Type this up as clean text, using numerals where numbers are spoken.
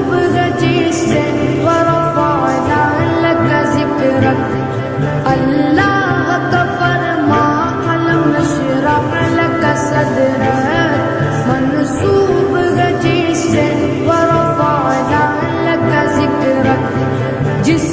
منسوب जिससे वरफ़अना लक ज़िक्रक। अल्लाह का फरमा अलम नशरह लक सदरक, मंसूब जिससे वरफ़अना लक ज़िक्रक। जिस